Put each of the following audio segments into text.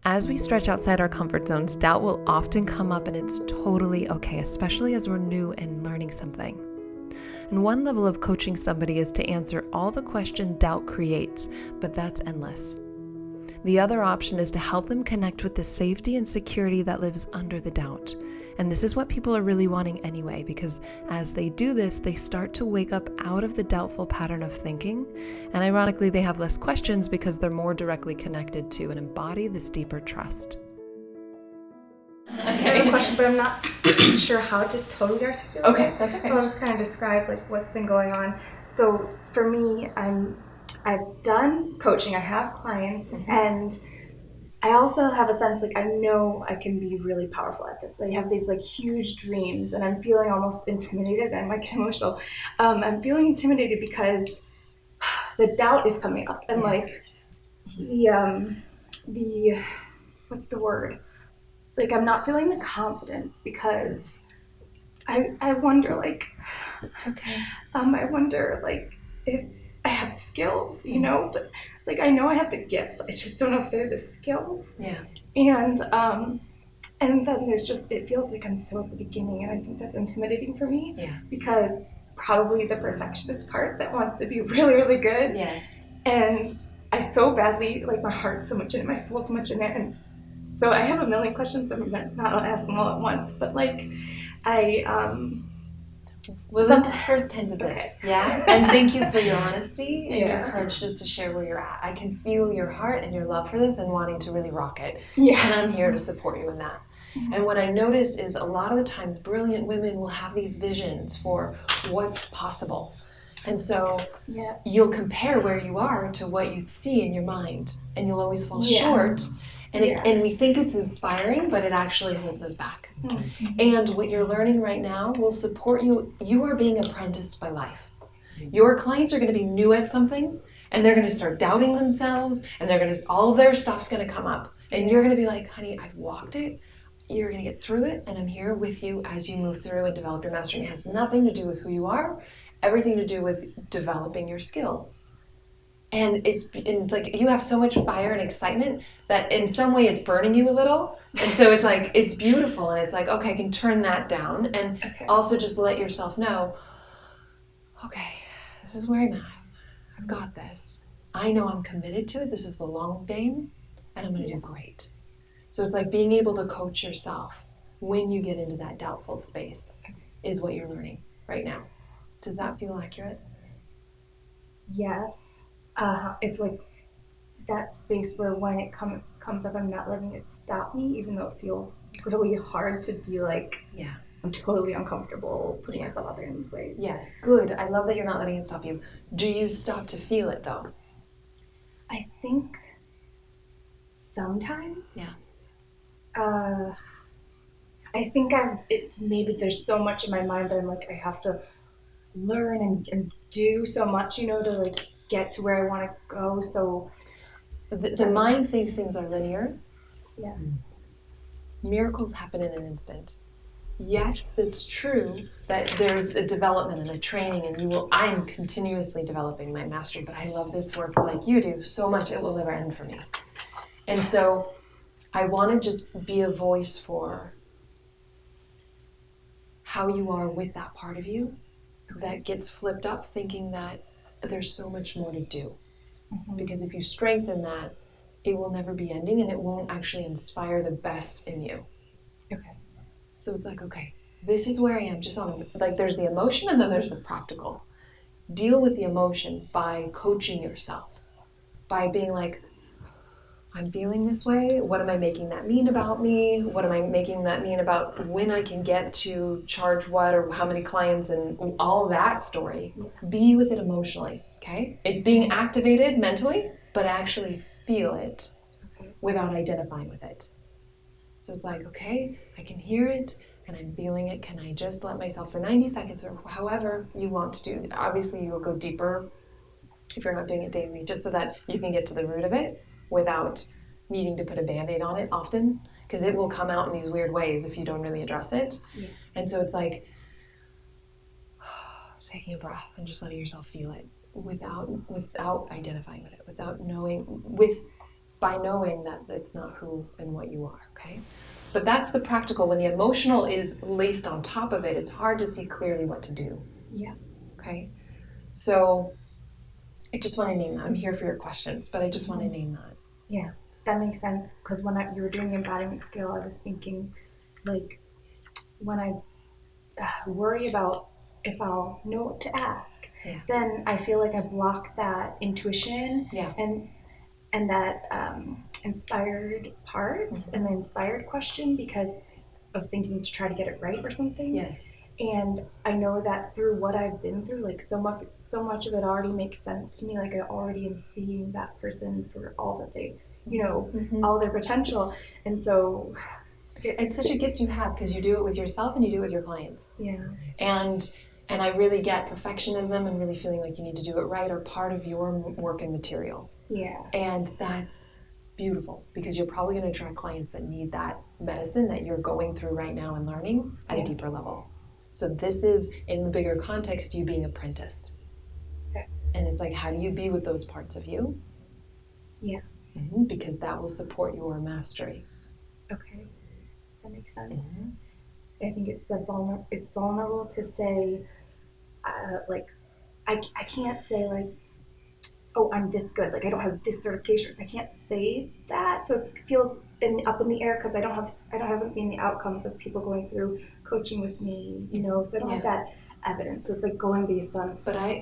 As we stretch outside our comfort zones, doubt will often come up, and it's totally okay, especially as we're new and learning something. And one level of coaching somebody is to answer all the question doubt creates, but that's endless. The other option is to help them connect with the safety and security that lives under the doubt. And this is what people are really wanting anyway, because as they do this, they start to wake up out of the doubtful pattern of thinking. And ironically, they have less questions because they're more directly connected to and embody this deeper trust. I have a question, but I'm not sure how to totally articulate. Okay, that's okay. So I'll just kind of describe like what's been going on. So for me, I've done coaching. I have clients, and I also have a sense like I know I can be really powerful at this. I have these like huge dreams, and I'm feeling almost intimidated. I might get emotional. I'm feeling intimidated because the doubt is coming up, and like the what's the word? Like I'm not feeling the confidence because I wonder like I wonder like if I have the skills, you know, but like I know I have the gifts. I just don't know if they're the skills. Yeah. And then there's just it feels like I'm so at the beginning, and I think that's intimidating for me. Yeah. Because probably the perfectionist part that wants to be really, really good. Yes. And I so badly like my heart's so much in it, my soul's so much in it, and so I have a million questions. I'm not ask them all at once, but like Well, let's just first tend to this. Okay. Yeah? And thank you for your honesty and Yeah. your courage just to share where you're at. I can feel your heart and your love for this and wanting to really rock it. Yeah. And I'm here to support you in that. And what I noticed is a lot of the times brilliant women will have these visions for what's possible. And so you'll compare where you are to what you see in your mind, and you'll always fall short. And we think it's inspiring, but it actually holds us back. Mm-hmm. And what you're learning right now will support you. You are being apprenticed by life. Your clients are going to be new at something, and they're going to start doubting themselves, and all their stuff's going to come up. And you're going to be like, honey, I've walked it. You're going to get through it, and I'm here with you as you move through and develop your mastery. It has nothing to do with who you are, everything to do with developing your skills. And it's like you have so much fire and excitement that in some way it's burning you a little. And so it's like, it's beautiful. And it's like, okay, I can turn that down. And also just let yourself know, okay, this is where I'm at. I've got this. I know I'm committed to it. This is the long game, and I'm going to do great. So it's like being able to coach yourself when you get into that doubtful space is what you're learning right now. Does that feel accurate? Yes. It's like that space where when it comes up, I'm not letting it stop me, even though it feels really hard to be like, I'm totally uncomfortable putting myself out there in these ways. Yes, good. I love that you're not letting it stop you. Do you stop to feel it though? I think sometimes. Yeah. I think it's maybe there's so much in my mind that I'm like, I have to learn and do so much, you know, to like get to where I want to go. So the mind thinks things are linear. Yeah. Miracles happen in an instant. Yes, it's true that there's a development and a training, and I'm continuously developing my mastery, but I love this work like you do so much it will never end for me. And so I want to just be a voice for how you are with that part of you that gets flipped up thinking that there's so much more to do. Mm-hmm. Because if you strengthen that, it will never be ending, and it won't actually inspire the best in you. Okay. So it's like, okay, this is where I am, just on, like there's the emotion and then there's the practical. Deal with the emotion by coaching yourself, by being like, I'm feeling this way. What am I making that mean about me? What am I making that mean about when I can get to charge what or how many clients and all that story? Be with it emotionally, okay? It's being activated mentally, but actually feel it without identifying with it. So it's like, okay, I can hear it and I'm feeling it. Can I just let myself for 90 seconds or however you want to do? Obviously, you'll go deeper if you're not doing it daily, just so that you can get to the root of it without needing to put a Band-Aid on it often, because it will come out in these weird ways if you don't really address it. Yeah. And so it's like taking a breath and just letting yourself feel it without identifying with it, without knowing, with by knowing that it's not who and what you are, okay? But that's the practical. When the emotional is laced on top of it, it's hard to see clearly what to do. Yeah. Okay? So I just want to name that. I'm here for your questions, but I just want to name that. Yeah, that makes sense. Because when you were doing the embodiment scale, I was thinking, like, when I worry about if I'll know what to ask, then I feel like I block that intuition and that inspired part and the inspired question because of thinking to try to get it right or something. Yes. And I know that through what I've been through, like so much of it already makes sense to me. Like I already am seeing that person for all that they, all their potential. And so it's such a gift you have because you do it with yourself and you do it with your clients. Yeah. And I really get perfectionism and really feeling like you need to do it right are part of your work and material. Yeah. And that's beautiful because you're probably going to attract clients that need that medicine that you're going through right now and learning at a deeper level. So this is, in the bigger context, you being apprenticed. Okay. And it's like, how do you be with those parts of you? Yeah. Because that will support your mastery. Okay. That makes sense. I think it's vulnerable to say, like, I can't say, like, oh, I'm this good. Like, I don't have this certification. I can't say that. So it feels up in the air because I haven't seen the outcomes of people going through coaching with me, so I don't have that evidence. So it's like going based on. But I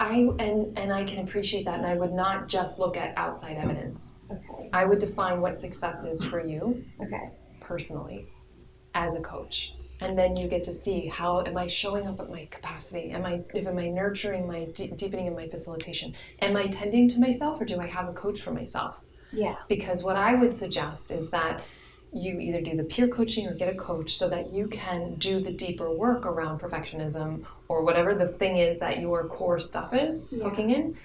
can appreciate that, and I would not just look at outside evidence. Okay. I would define what success is for you. Okay. Personally, as a coach. And then you get to see how am I showing up at my capacity? Am I nurturing my deepening in my facilitation? Am I tending to myself or do I have a coach for myself? Yeah. Because what I would suggest is that you either do the peer coaching or get a coach so that you can do the deeper work around perfectionism or whatever the thing is that your core stuff is hooking in.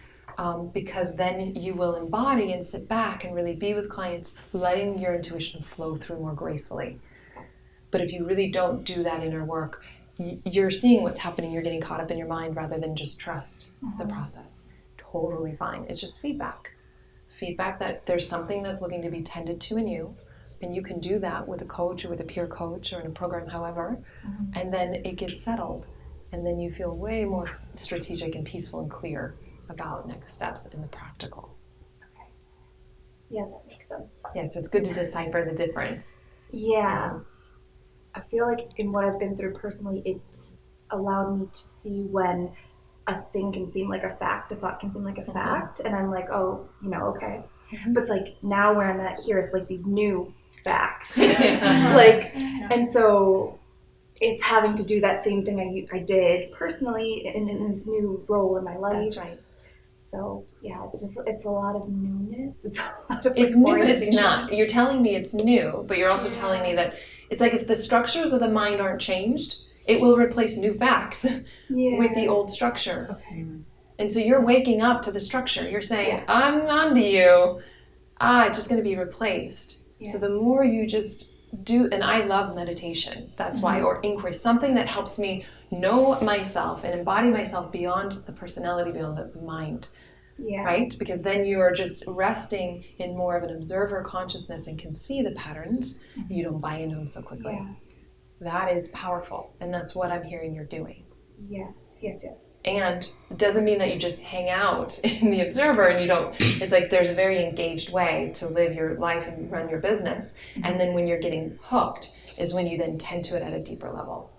Because then you will embody and sit back and really be with clients, letting your intuition flow through more gracefully. But if you really don't do that inner work, you're seeing what's happening. You're getting caught up in your mind rather than just trust the process. Totally fine. It's just feedback. Feedback that there's something that's looking to be tended to in you. And you can do that with a coach or with a peer coach or in a program, however. And then it gets settled. And then you feel way more strategic and peaceful and clear about next steps in the practical. Okay. Yeah, that makes sense. Yeah, so it's good to decipher the difference. Yeah. I feel like in what I've been through personally, it's allowed me to see when a thing can seem like a fact, a thought can seem like a fact, and I'm like, oh, okay. But like now where I'm at here, it's like these new facts. And so it's having to do that same thing I did personally in this new role in my life. That's right. So yeah, it's a lot of newness. It's a lot of it's new, but it's not. You're telling me it's new, but you're also telling me that it's like if the structures of the mind aren't changed, it will replace new facts with the old structure. Okay. And so you're waking up to the structure. You're saying, I'm onto you. It's just going to be replaced. Yeah. So the more you just do, and I love meditation. That's why, or inquiry, something that helps me know myself and embody myself beyond the personality, beyond the mind. Yeah. Right? Because then you are just resting in more of an observer consciousness and can see the patterns. You don't buy into them so quickly. Yeah. That is powerful. And that's what I'm hearing you're doing. Yes. And it doesn't mean that you just hang out in the observer and you don't, it's like there's a very engaged way to live your life and run your business. And then when you're getting hooked is when you then tend to it at a deeper level.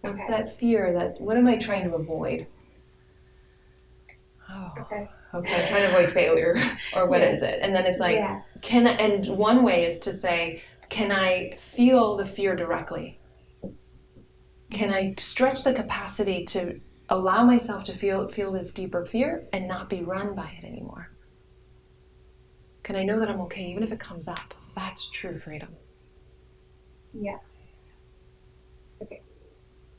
What's that fear what am I trying to avoid? Okay, I'm trying to avoid failure, or what is it? And then it's like, and one way is to say, can I feel the fear directly? Can I stretch the capacity to allow myself to feel this deeper fear and not be run by it anymore? Can I know that I'm okay even if it comes up? That's true freedom. Yeah. Okay.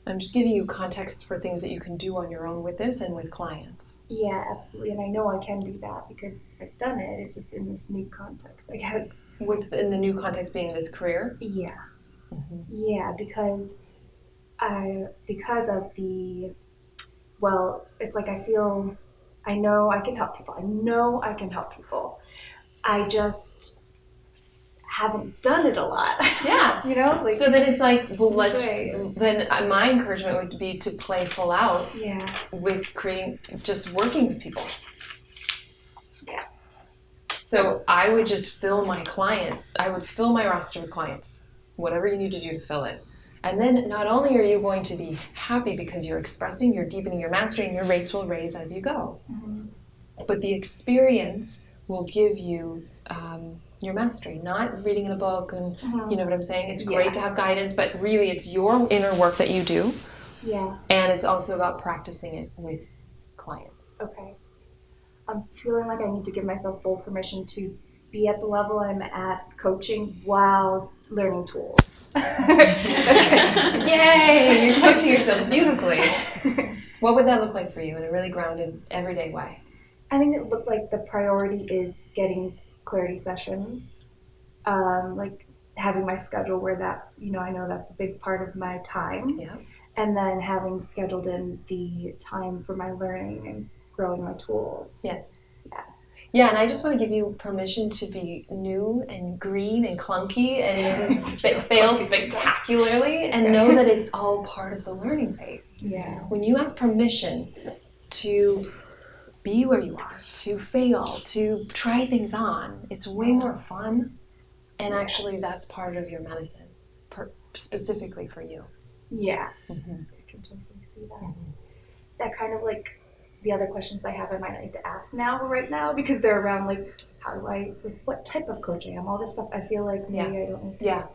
I'm just giving you context for things that you can do on your own with this and with clients. Yeah, absolutely. And I know I can do that because I've done it. It's just in this new context, I guess. What's in the new context being this career? Yeah. Yeah, because of the, it's like I know I can help people. I just haven't done it a lot. Yeah. You know? Like, so then it's like, well, enjoy. then my encouragement would be to play full out Yeah. with just working with people. Yeah. So I would just fill my roster with clients, whatever you need to do to fill it. And then not only are you going to be happy because you're expressing, you're deepening your mastery, and your rates will raise as you go. Mm-hmm. But the experience will give you your mastery, not reading in a book and you know what I'm saying? It's great to have guidance, but really it's your inner work that you do. Yeah. And it's also about practicing it with clients. Okay. I'm feeling like I need to give myself full permission to be at the level I'm at coaching while learning tools. Yay! You're coaching yourself beautifully. What would that look like for you in a really grounded, everyday way? I think it looked like the priority is getting clarity sessions, like having my schedule where that's, I know that's a big part of my time. Yeah. And then having scheduled in the time for my learning and growing my tools. Yes. Yeah. Yeah, and I just want to give you permission to be new and green and clunky and fail spectacularly and know that it's all part of the learning phase. Yeah. When you have permission to be where you are, to fail, to try things on, it's way more fun. And actually, that's part of your medicine, specifically for you. Yeah. Mm-hmm. I can totally see that. Mm-hmm. That kind of like the other questions I have I might need to ask right now, because they're around like, how do I, like, what type of coach I am, all this stuff. I feel like maybe I don't need to. Yeah.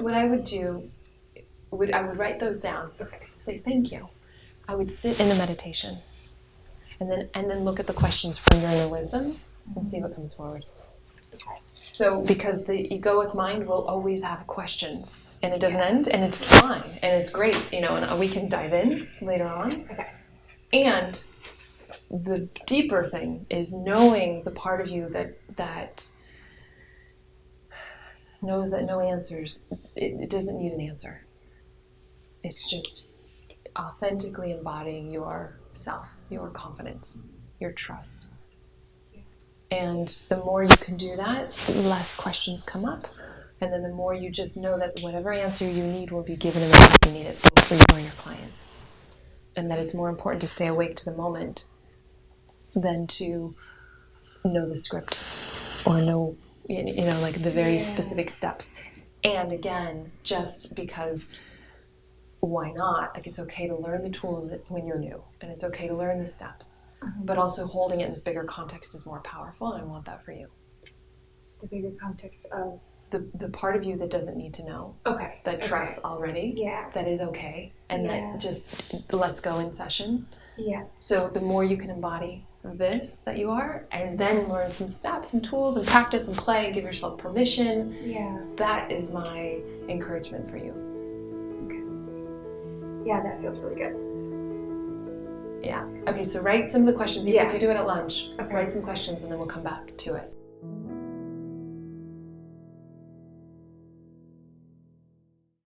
What I would do, I would write those down. Okay. Say thank you. I would sit in a meditation, and then look at the questions from your inner wisdom and see what comes forward. Okay. So, because the egoic mind will always have questions, and it doesn't end, and it's fine, and it's great, and we can dive in later on. Okay. And the deeper thing is knowing the part of you that knows that no answers, it doesn't need an answer. It's just authentically embodying yourself, your confidence, your trust. And the more you can do that, less questions come up. And then the more you just know that whatever answer you need will be given in the moment you need it, both for you or your client. And that it's more important to stay awake to the moment than to know the script or know, like the very specific steps. And again, just because, why not? Like, it's okay to learn the tools when you're new, and it's okay to learn the steps. Mm-hmm. But also holding it in this bigger context is more powerful, and I want that for you. The bigger context of? The part of you that doesn't need to know. Okay. That trusts already. Yeah. That is okay. And that just lets go in session. Yeah. So the more you can embody this that you are, and then learn some steps and tools and practice and play and give yourself permission. Yeah. That is my encouragement for you. Okay. Yeah, that feels really good. Yeah. Okay, so write some of the questions, even if you do it at lunch. Okay. Write some questions and then we'll come back to it.